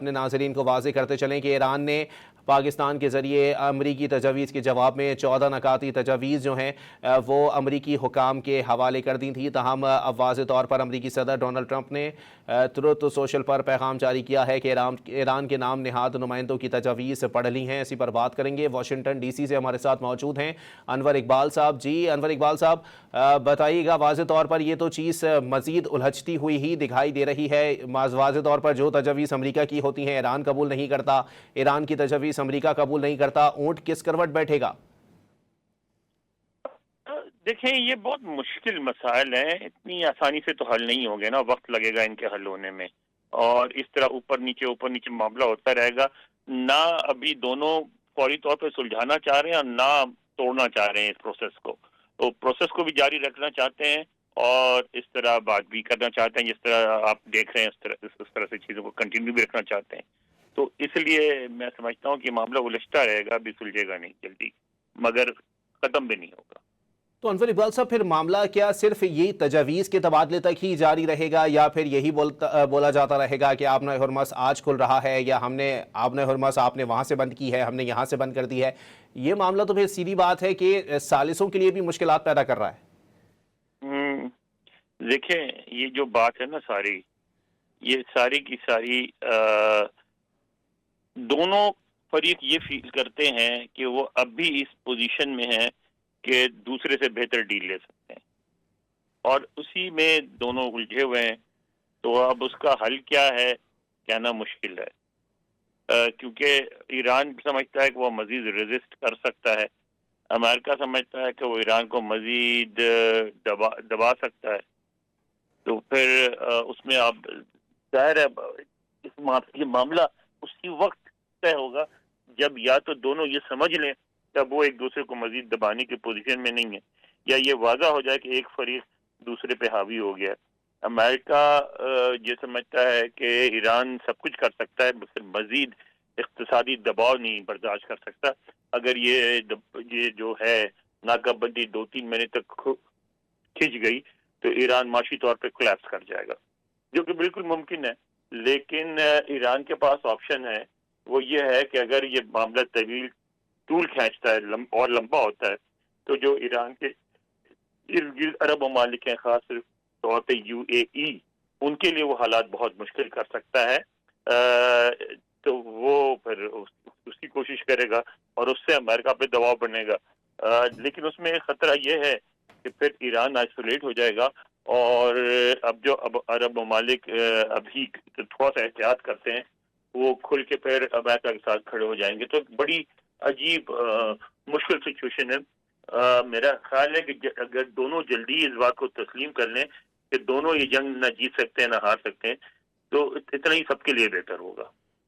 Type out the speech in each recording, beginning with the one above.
اپنے ناظرین کو واضح کرتے چلیں کہ ایران نے پاکستان کے ذریعے امریکی تجاویز کے جواب میں 14 نکاتی تجاویز جو ہیں وہ امریکی حکام کے حوالے کر دی تھی. تاہم اب واضح طور پر امریکی صدر ڈونلڈ ٹرمپ نے ٹروتھ سوشل پر پیغام جاری کیا ہے کہ ایران کے نام نہاد نمائندوں کی تجاویز پڑھ لی ہیں. اسی پر بات کریں گے. واشنگٹن ڈی سی سے ہمارے ساتھ موجود ہیں انور اقبال صاحب. جی انور اقبال صاحب بتائیے گا, واضح طور پر یہ تو چیز مزید الجھتی ہوئی ہی دکھائی دے رہی ہے. واضح طور پر جو تجاویز امریکہ کی ہوتی ہیں ایران قبول نہیں کرتا, ایران کی تجاویز امریکہ قبول نہیں کرتا. اونٹ کس کروٹ بیٹھے گا؟ دیکھیں یہ بہت مشکل مسائل ہیں, اتنی آسانی سے تو حل نہیں ہوں گے نا, وقت لگے گا ان کے حل ہونے میں, اور اس طرح اوپر نیچے معاملہ ہوتا رہے گا. نہ ابھی دونوں فوری طور پہ سلجھانا چاہ رہے ہیں اور نہ توڑنا چاہ رہے ہیں اس پروسیس کو. تو پروسیس کو بھی جاری رکھنا چاہتے ہیں اور اس طرح بات بھی کرنا چاہتے ہیں, جس طرح آپ دیکھ رہے ہیں اس طرح سے چیزوں کو کنٹینیو بھی رکھنا چاہتے ہیں. تو اس لیے میں سمجھتا ہوں کہ معاملہ الجھتا رہے گا, ابھی سلجھے گا نہیں جلدی, مگر ختم بھی نہیں ہوگا. تو انور اقبال صاحب پھر معاملہ کیا صرف یہی تجاویز کے تبادلے تک ہی جاری رہے گا, یا پھر یہی بولا جاتا رہے گا کہ آبنہ ہرمز آج کھل رہا ہے, یا ہم نے آبنہ ہرمز آپ نے وہاں سے بند کی ہے, ہم نے یہاں سے بند کر دی ہے؟ یہ معاملہ تو پھر سیدھی بات ہے کہ ثالثوں کے لیے بھی مشکلات پیدا کر رہا ہے. دیکھیں یہ جو بات ہے نا ساری, یہ ساری کی ساری دونوں فریق یہ فیل کرتے ہیں کہ وہ اب بھی اس پوزیشن میں ہیں کہ دوسرے سے بہتر ڈیل لے سکتے ہیں, اور اسی میں دونوں الجھے ہوئے ہیں. تو اب اس کا حل کیا ہے کہنا مشکل ہے, کیونکہ ایران سمجھتا ہے کہ وہ مزید ریزسٹ کر سکتا ہے, امریکہ سمجھتا ہے کہ وہ ایران کو مزید دبا سکتا ہے. تو پھر اس میں آپ ظاہر ہے یہ معاملہ اسی وقت طے ہوگا جب یا تو دونوں یہ سمجھ لیں کہ اب وہ ایک دوسرے کو مزید دبانے کی پوزیشن میں نہیں ہے, یا یہ واضح ہو جائے کہ ایک فریق دوسرے پہ حاوی ہو گیا. امریکہ یہ سمجھتا ہے کہ ایران سب کچھ کر سکتا ہے, مزید اقتصادی دباؤ نہیں برداشت کر سکتا. اگر یہ جو ہے ناکہ بندی 2-3 مہینے تک کھنچ گئی تو ایران معاشی طور پہ کولیپس کر جائے گا, جو کہ بالکل ممکن ہے. لیکن ایران کے پاس آپشن ہے, وہ یہ ہے کہ اگر یہ معاملہ طول کھینچتا ہے اور لمبا ہوتا ہے, تو جو ایران کے ارد گرد عرب ممالک ہیں, خاص طور پہ UAE, ان کے لیے وہ حالات بہت مشکل کر سکتا ہے. تو وہ پھر اس کی کوشش کرے گا اور اس سے امریکہ پہ دباؤ بنے گا. لیکن اس میں ایک خطرہ یہ ہے کہ پھر ایران آئسولیٹ ہو جائے گا, اور اب عرب ممالک ابھی تھوڑا سا احتیاط کرتے ہیں, وہ کھل کے پھر امریکہ کے ساتھ کھڑے ہو جائیں گے. تو بڑی عجیب مشکل سچویشن ہے. میرا خیال ہے کہ اگر دونوں جلدی اس بات کو تسلیم کر لیں کہ دونوں یہ جنگ نہ جیت سکتے ہیں نہ ہار سکتے ہیں, تو اتنا ہی سب کے لیے بہتر ہوگا.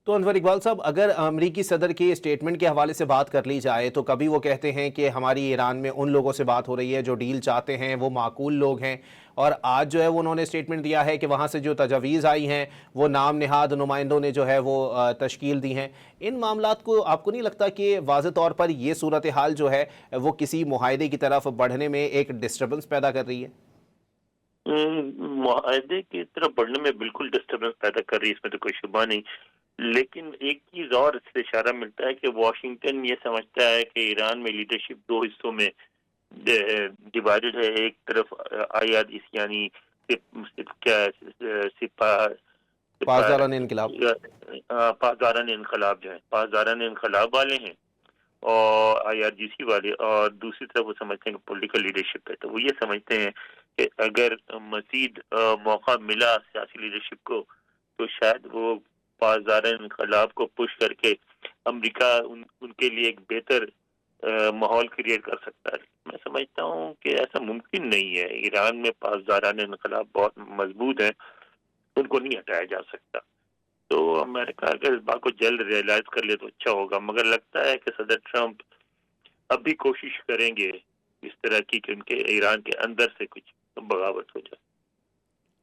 تو انور اقبال صاحب اگر امریکی صدر کے اسٹیٹمنٹ کے حوالے سے بات کر لی جائے تو کبھی وہ کہتے ہیں کہ ہماری ایران میں ان لوگوں سے بات ہو رہی ہے جو ڈیل چاہتے ہیں, وہ معقول لوگ ہیں, اور آج جو ہے انہوں نے اسٹیٹمنٹ دیا ہے کہ وہاں سے جو تجاویز آئی ہیں وہ نام نہاد نمائندوں نے جو ہے وہ تشکیل دی ہیں. ان معاملات کو آپ کو نہیں لگتا کہ واضح طور پر یہ صورتحال جو ہے وہ کسی معاہدے کی طرف بڑھنے میں ایک ڈسٹربنس پیدا کر رہی ہے؟ معاہدے کی طرف بڑھنے میں بالکل ڈسٹربنس پیدا کر رہی ہے, اس میں تو کوئی شبہ نہیں. لیکن ایک چیز اور اس سے اشارہ ملتا ہے کہ واشنگٹن یہ سمجھتا ہے کہ ایران میں لیڈرشپ 2 حصوں میں ڈیوائیڈڈ ہے. ایک طرف IRGC یعنی پاسداران انقلاب پاسداران انقلاب جو ہیں, پاسداران انقلاب والے ہیں اور IRGC والے, اور دوسری طرف وہ سمجھتے ہیں کہ پولیٹیکل لیڈرشپ ہے. تو وہ یہ سمجھتے ہیں کہ اگر مزید موقع ملا سیاسی لیڈرشپ کو تو شاید وہ پاسداران انقلاب کو پش کر کے امریکہ ان کے لیے ایک بہتر ماحول کریٹ کر سکتا ہے. میں سمجھتا ہوں کہ ایسا ممکن نہیں ہے. ایران میں پاسداران انقلاب بہت مضبوط ہیں, ان کو نہیں ہٹایا جا سکتا. تو امریکہ اگر اس بات کو جلد ریئلائز کر لے تو اچھا ہوگا, مگر لگتا ہے کہ صدر ٹرمپ اب بھی کوشش کریں گے اس طرح کی کہ ان کے ایران کے اندر سے کچھ بغاوت ہو جائے.